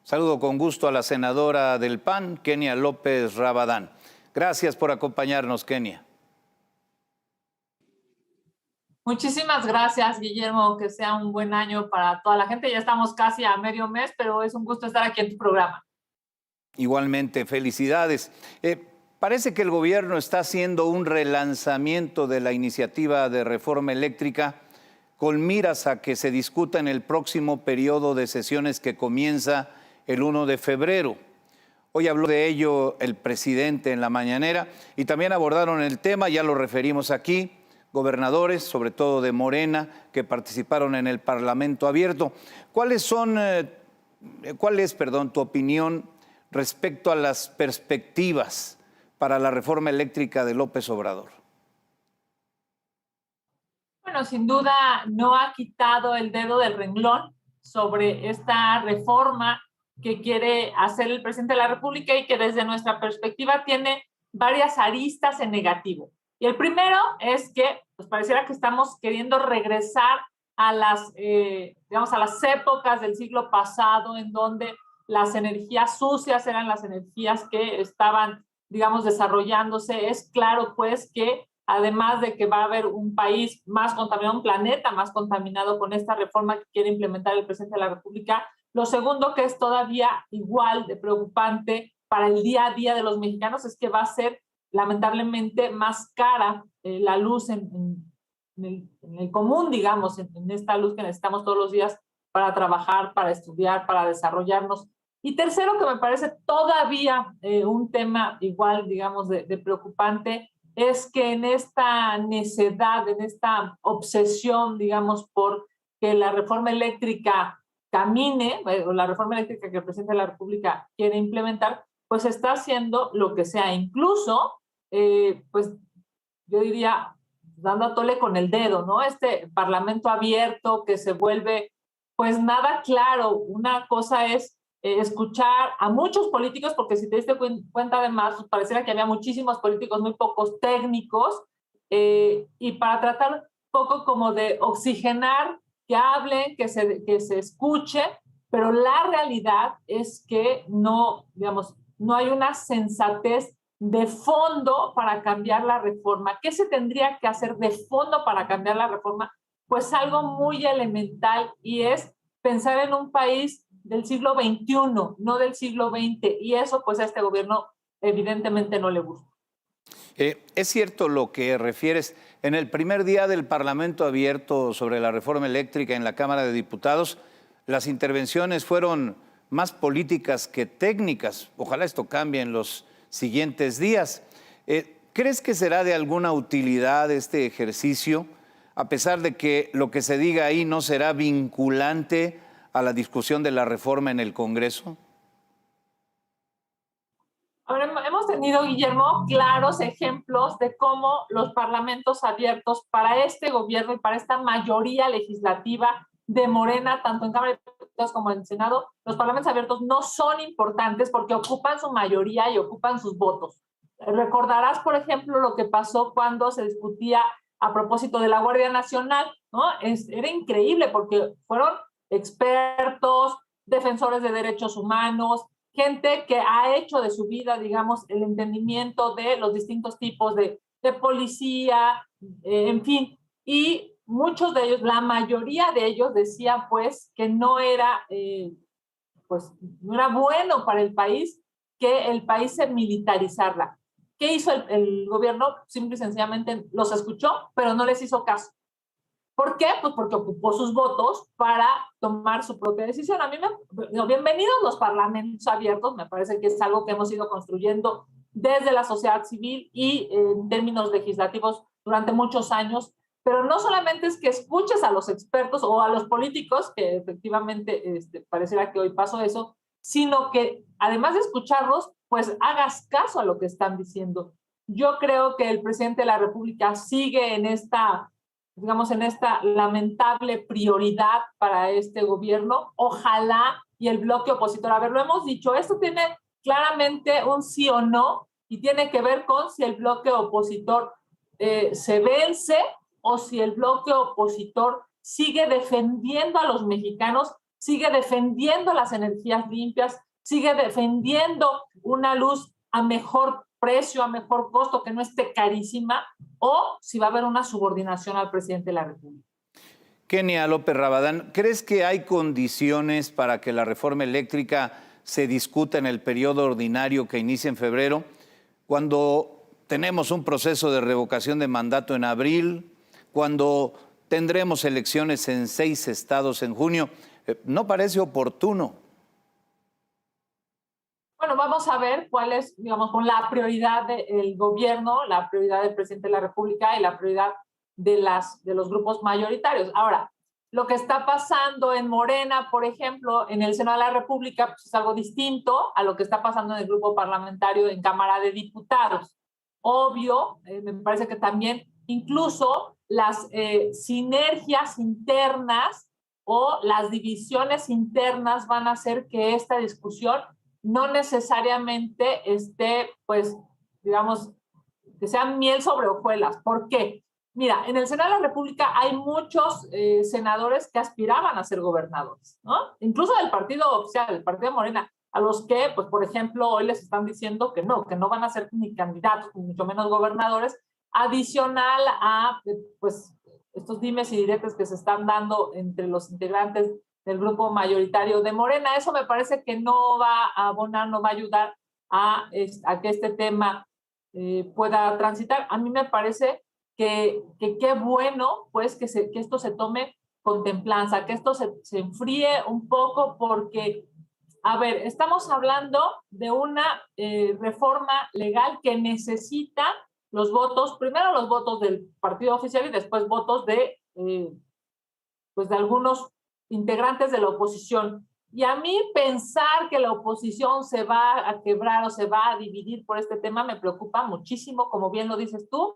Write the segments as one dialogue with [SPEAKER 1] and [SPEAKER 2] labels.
[SPEAKER 1] Saludo con gusto a la senadora del PAN, Kenia López Rabadán. Gracias por acompañarnos, Kenia.
[SPEAKER 2] Muchísimas gracias, Guillermo, que sea un buen año para toda la gente. Ya estamos casi a medio mes, pero es un gusto estar aquí en tu programa.
[SPEAKER 1] Igualmente, felicidades. Parece que el gobierno está haciendo un relanzamiento de la iniciativa de reforma eléctrica con miras a que se discuta en el próximo periodo de sesiones que comienza el 1 de febrero. Hoy habló de ello el presidente en la mañanera y también abordaron el tema, ya lo referimos aquí, gobernadores, sobre todo de Morena, que participaron en el Parlamento Abierto. ¿Cuál es, tu opinión respecto a las perspectivas para la reforma eléctrica de López Obrador?
[SPEAKER 2] Bueno, sin duda no ha quitado el dedo del renglón sobre esta reforma que quiere hacer el presidente de la República y que desde nuestra perspectiva tiene varias aristas en negativo. Y el primero es que pues pareciera que estamos queriendo regresar a a las épocas del siglo pasado en donde las energías sucias eran las energías que estaban, desarrollándose. Es claro, pues, que además de que va a haber un país más contaminado, un planeta más contaminado con esta reforma que quiere implementar el presidente de la República, lo segundo que es todavía igual de preocupante para el día a día de los mexicanos es que va a ser lamentablemente más cara la luz en el común, en esta luz que necesitamos todos los días para trabajar, para estudiar, para desarrollarnos. Y tercero, que me parece todavía un tema igual, de preocupante, es que en esta necedad, en esta obsesión, por que la reforma eléctrica camine, o la reforma eléctrica que el presidente de la República quiere implementar, pues está haciendo lo que sea, incluso, pues yo diría, dando a tole con el dedo, ¿no? Este parlamento abierto que se vuelve, pues nada claro. Una cosa es escuchar a muchos políticos, porque si te diste cuenta además, pues pareciera que había muchísimos políticos, muy pocos técnicos, y para tratar un poco como de oxigenar, que hablen, que se escuche, pero la realidad es que no, no hay una sensatez de fondo para cambiar la reforma. ¿Qué se tendría que hacer de fondo para cambiar la reforma? Pues algo muy elemental, y es pensar en un país del siglo XXI, no del siglo XX, y eso pues a este gobierno evidentemente no le gusta.
[SPEAKER 1] Es cierto lo que refieres. En el primer día del Parlamento Abierto sobre la reforma eléctrica en la Cámara de Diputados, las intervenciones fueron más políticas que técnicas. Ojalá esto cambie en los siguientes días. ¿Crees que será de alguna utilidad este ejercicio, a pesar de que lo que se diga ahí no será vinculante a la discusión de la reforma en el Congreso?
[SPEAKER 2] Ahora, hemos tenido, Guillermo, claros ejemplos de cómo los parlamentos abiertos para este gobierno y para esta mayoría legislativa de Morena, tanto en Cámara de Diputados como en el Senado, los parlamentos abiertos no son importantes porque ocupan su mayoría y ocupan sus votos. Recordarás, por ejemplo, lo que pasó cuando se discutía a propósito de la Guardia Nacional, ¿no? Era increíble porque fueron expertos, defensores de derechos humanos, gente que ha hecho de su vida, el entendimiento de los distintos tipos de policía, en fin, y muchos de ellos, la mayoría de ellos decían pues que no era, no era bueno para el país que el país se militarizara. ¿Qué hizo el gobierno? Simple y sencillamente los escuchó, pero no les hizo caso. ¿Por qué? Pues porque ocupó sus votos para tomar su propia decisión. A mí bienvenidos los parlamentos abiertos, me parece que es algo que hemos ido construyendo desde la sociedad civil y en términos legislativos durante muchos años, pero no solamente es que escuches a los expertos o a los políticos, que efectivamente pareciera que hoy pasó eso, sino que además de escucharlos, pues hagas caso a lo que están diciendo. Yo creo que el presidente de la República sigue en esta lamentable prioridad para este gobierno. Ojalá y el bloque opositor, a ver, lo hemos dicho, esto tiene claramente un sí o no y tiene que ver con si el bloque opositor se vence o si el bloque opositor sigue defendiendo a los mexicanos sigue defendiendo las energías limpias, sigue defendiendo una luz a mejor precio, a mejor costo, que no esté carísima, o si va a haber una subordinación al presidente de la República.
[SPEAKER 1] Kenia López Rabadán, ¿crees que hay condiciones para que la reforma eléctrica se discuta en el periodo ordinario que inicia en febrero, cuando tenemos un proceso de revocación de mandato en abril, cuando tendremos elecciones en 6 estados en junio? ¿No parece oportuno?
[SPEAKER 2] Bueno, vamos a ver cuál es, digamos, con la prioridad del gobierno, la prioridad del presidente de la República y la prioridad de los grupos mayoritarios. Ahora, lo que está pasando en Morena, por ejemplo, en el Senado de la República, pues es algo distinto a lo que está pasando en el grupo parlamentario en Cámara de Diputados. Obvio, me parece que también incluso las sinergias internas o las divisiones internas van a hacer que esta discusión no necesariamente esté, pues, digamos, que sea miel sobre hojuelas. ¿Por qué? Mira, en el Senado de la República hay muchos senadores que aspiraban a ser gobernadores, ¿no? Incluso del partido oficial, del partido Morena, a los que, pues, por ejemplo, hoy les están diciendo que no van a ser ni candidatos, ni mucho menos gobernadores, adicional a, pues, estos dimes y diretes que se están dando entre los integrantes del grupo mayoritario de Morena. Eso me parece que no va a abonar, no va a ayudar a que este tema pueda transitar. A mí me parece que qué bueno, pues, que esto se tome con templanza, que esto se enfríe un poco, porque, a ver, estamos hablando de una reforma legal que necesita los votos, primero los votos del partido oficial y después votos de, pues, de algunos integrantes de la oposición. Y a mí pensar que la oposición se va a quebrar o se va a dividir por este tema me preocupa muchísimo, como bien lo dices tú,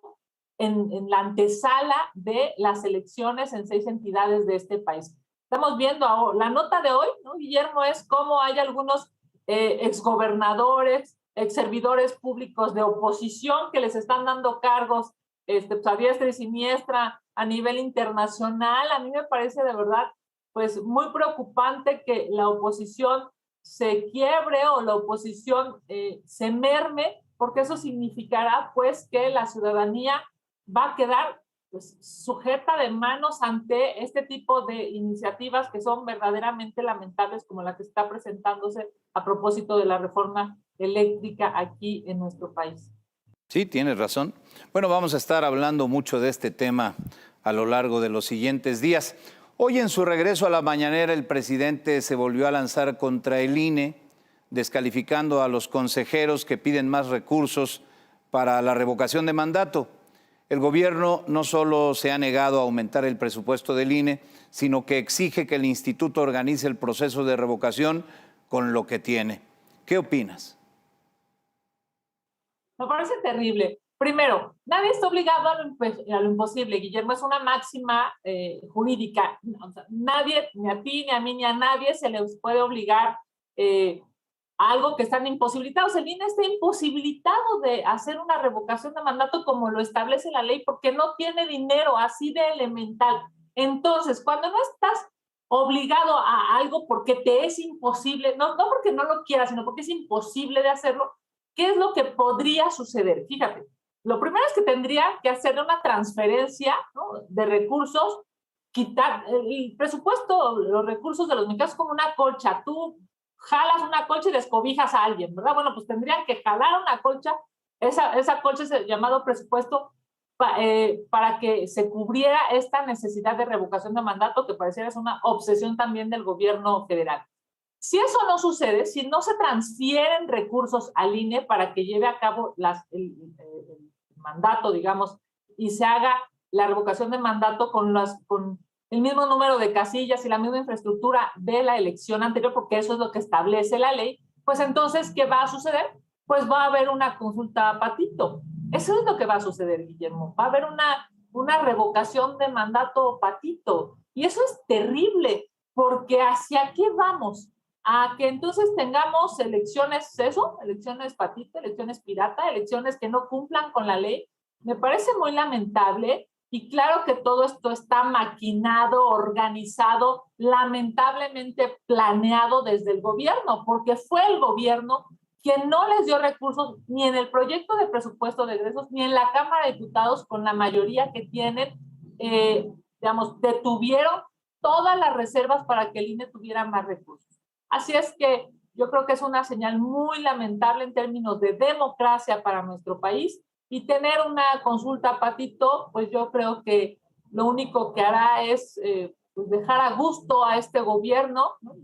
[SPEAKER 2] en la antesala de las elecciones en 6 entidades de este país. Estamos viendo ahora, la nota de hoy, ¿no, Guillermo? Es cómo hay algunos exgobernadores, exservidores públicos de oposición que les están dando cargos pues, a diestra y siniestra a nivel internacional. A mí me parece de verdad, pues, muy preocupante que la oposición se quiebre o la oposición se merme, porque eso significará, pues, que la ciudadanía va a quedar, pues, sujeta de manos ante este tipo de iniciativas que son verdaderamente lamentables, como la que está presentándose a propósito de la reforma eléctrica aquí en nuestro país.
[SPEAKER 1] Sí, tienes razón. Bueno, vamos a estar hablando mucho de este tema a lo largo de los siguientes días. Hoy, en su regreso a la mañanera, el presidente se volvió a lanzar contra el INE, descalificando a los consejeros que piden más recursos para la revocación de mandato. El gobierno no solo se ha negado a aumentar el presupuesto del INE, sino que exige que el instituto organice el proceso de revocación con lo que tiene. ¿Qué opinas?
[SPEAKER 2] Me parece terrible. Primero, nadie está obligado a lo imposible, Guillermo, es una máxima jurídica. O sea, nadie, ni a ti, ni a mí, ni a nadie se les puede obligar a algo que están imposibilitados. El INE está imposibilitado de hacer una revocación de mandato como lo establece la ley, porque no tiene dinero, así de elemental. Entonces, cuando no estás obligado a algo porque te es imposible, no porque no lo quieras, sino porque es imposible de hacerlo, ¿qué es lo que podría suceder? Fíjate, lo primero es que tendría que hacer una transferencia, ¿no?, de recursos, quitar el presupuesto, los recursos de los mexicanos como una colcha. Tú jalas una colcha y descobijas a alguien, ¿verdad? Bueno, pues tendrían que jalar una colcha, esa colcha es el llamado presupuesto, para que se cubriera esta necesidad de revocación de mandato, que pareciera es una obsesión también del gobierno federal. Si eso no sucede, si no se transfieren recursos al INE para que lleve a cabo el mandato, digamos, y se haga la revocación de mandato con el mismo número de casillas y la misma infraestructura de la elección anterior, porque eso es lo que establece la ley, pues entonces, ¿qué va a suceder? Pues va a haber una consulta a patito. Eso es lo que va a suceder, Guillermo. Va a haber una revocación de mandato patito. Y eso es terrible, porque ¿hacia qué vamos? A que entonces tengamos elecciones patita, elecciones pirata, elecciones que no cumplan con la ley. Me parece muy lamentable Y claro que todo esto está maquinado, organizado, lamentablemente planeado desde el gobierno, porque fue el gobierno quien no les dio recursos ni en el proyecto de presupuesto de egresos, ni en la Cámara de Diputados, con la mayoría que tienen, digamos, detuvieron todas las reservas para que el INE tuviera más recursos. Así es que yo creo que es una señal muy lamentable en términos de democracia para nuestro país, y tener una consulta, Patito, pues yo creo que lo único que hará es pues dejar a gusto a este gobierno, ¿no?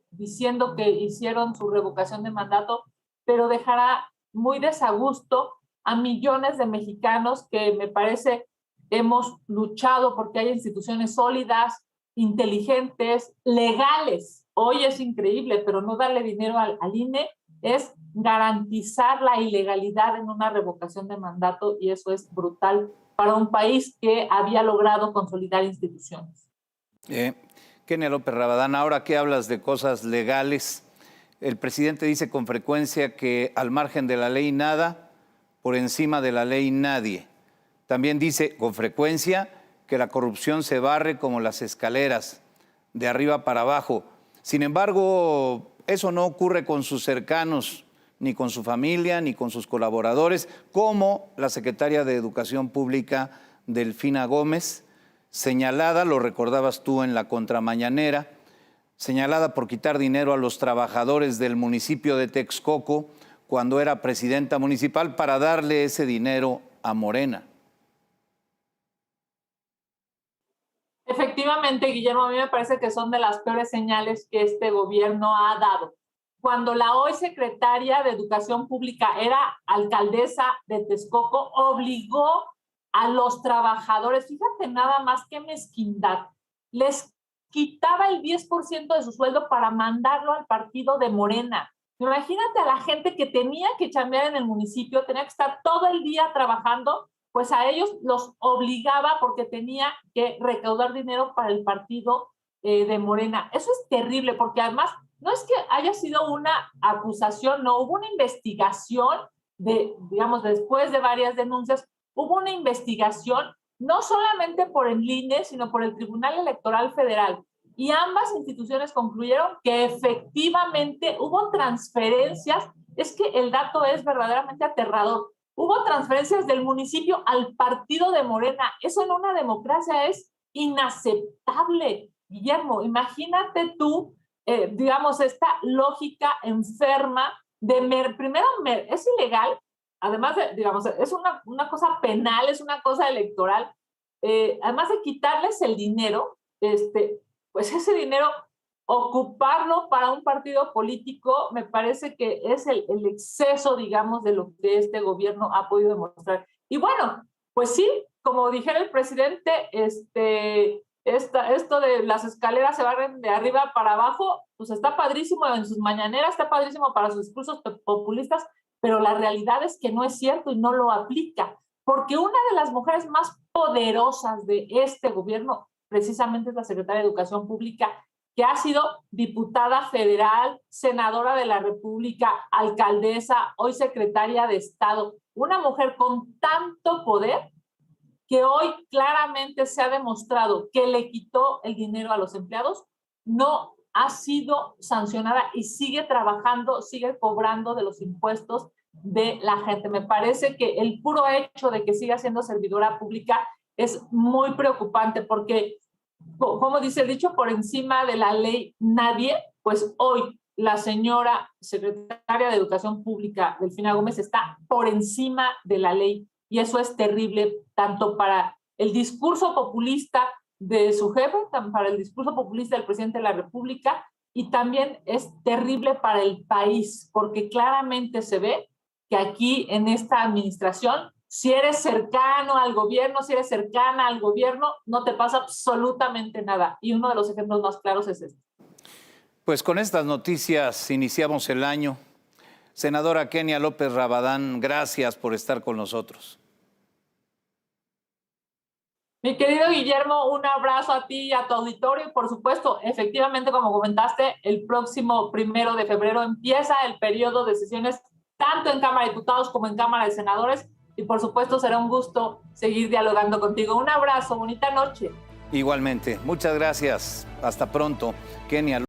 [SPEAKER 2] Diciendo que hicieron su revocación de mandato, pero dejará muy desagusto a millones de mexicanos que me parece hemos luchado porque haya instituciones sólidas, inteligentes, legales. Hoy es increíble, pero no darle dinero al INE es garantizar la ilegalidad en una revocación de mandato, y eso es brutal para un país que había logrado consolidar instituciones.
[SPEAKER 1] Kenia López Rabadán, ahora que hablas de cosas legales, el presidente dice con frecuencia que al margen de la ley nada, por encima de la ley nadie. También dice con frecuencia que la corrupción se barre como las escaleras, de arriba para abajo. Sin embargo, eso no ocurre con sus cercanos, ni con su familia, ni con sus colaboradores, como la secretaria de Educación Pública, Delfina Gómez, señalada, lo recordabas tú en la contramañanera, señalada por quitar dinero a los trabajadores del municipio de Texcoco cuando era presidenta municipal para darle ese dinero a Morena.
[SPEAKER 2] Efectivamente, Guillermo, a mí me parece que son de las peores señales que este gobierno ha dado. Cuando la hoy secretaria de Educación Pública era alcaldesa de Texcoco, obligó a los trabajadores, fíjate nada más qué mezquindad, les quitaba el 10% de su sueldo para mandarlo al partido de Morena. Imagínate a la gente que tenía que chambear en el municipio, tenía que estar todo el día trabajando, pues a ellos los obligaba porque tenía que recaudar dinero para el partido de Morena. Eso es terrible, porque además no es que haya sido una acusación, no, hubo una investigación digamos, después de varias denuncias, hubo una investigación no solamente por el INE, sino por el Tribunal Electoral Federal. Y ambas instituciones concluyeron que efectivamente hubo transferencias. Es que el dato es verdaderamente aterrador. Hubo transferencias del municipio al partido de Morena. Eso en una democracia es inaceptable, Guillermo. Imagínate tú, digamos, esta lógica enferma de primero, es ilegal, además de, digamos, es una cosa penal, es una cosa electoral, además de quitarles el dinero, pues ese dinero, ocuparlo para un partido político, me parece que es el exceso, digamos, de lo que este gobierno ha podido demostrar. Y bueno, pues sí, como dijera el presidente, esto de las escaleras se barren de arriba para abajo, pues está padrísimo en sus mañaneras, está padrísimo para sus discursos populistas, pero la realidad es que no es cierto y no lo aplica, porque una de las mujeres más poderosas de este gobierno precisamente es la secretaria de Educación Pública, que ha sido diputada federal, senadora de la República, alcaldesa, hoy secretaria de Estado, una mujer con tanto poder que hoy claramente se ha demostrado que le quitó el dinero a los empleados, no ha sido sancionada y sigue trabajando, sigue cobrando de los impuestos de la gente. Me parece que el puro hecho de que siga siendo servidora pública es muy preocupante, porque, como dice el dicho, por encima de la ley nadie. Pues hoy la señora secretaria de Educación Pública, Delfina Gómez, está por encima de la ley. Y eso es terrible, tanto para el discurso populista de su jefe, para el discurso populista del presidente de la República, y también es terrible para el país, porque claramente se ve que aquí en esta administración, si eres cercano al gobierno, si eres cercana al gobierno, no te pasa absolutamente nada. Y uno de los ejemplos más claros es este.
[SPEAKER 1] Pues con estas noticias iniciamos el año. Senadora Kenia López Rabadán, gracias por estar con nosotros.
[SPEAKER 2] Mi querido Guillermo, un abrazo a ti y a tu auditorio. Y por supuesto, efectivamente, como comentaste, el próximo 1 de febrero empieza el periodo de sesiones tanto en Cámara de Diputados como en Cámara de Senadores. y por supuesto será un gusto seguir dialogando contigo. Un abrazo, bonita noche.
[SPEAKER 1] Igualmente, muchas gracias. Hasta pronto, Kenia.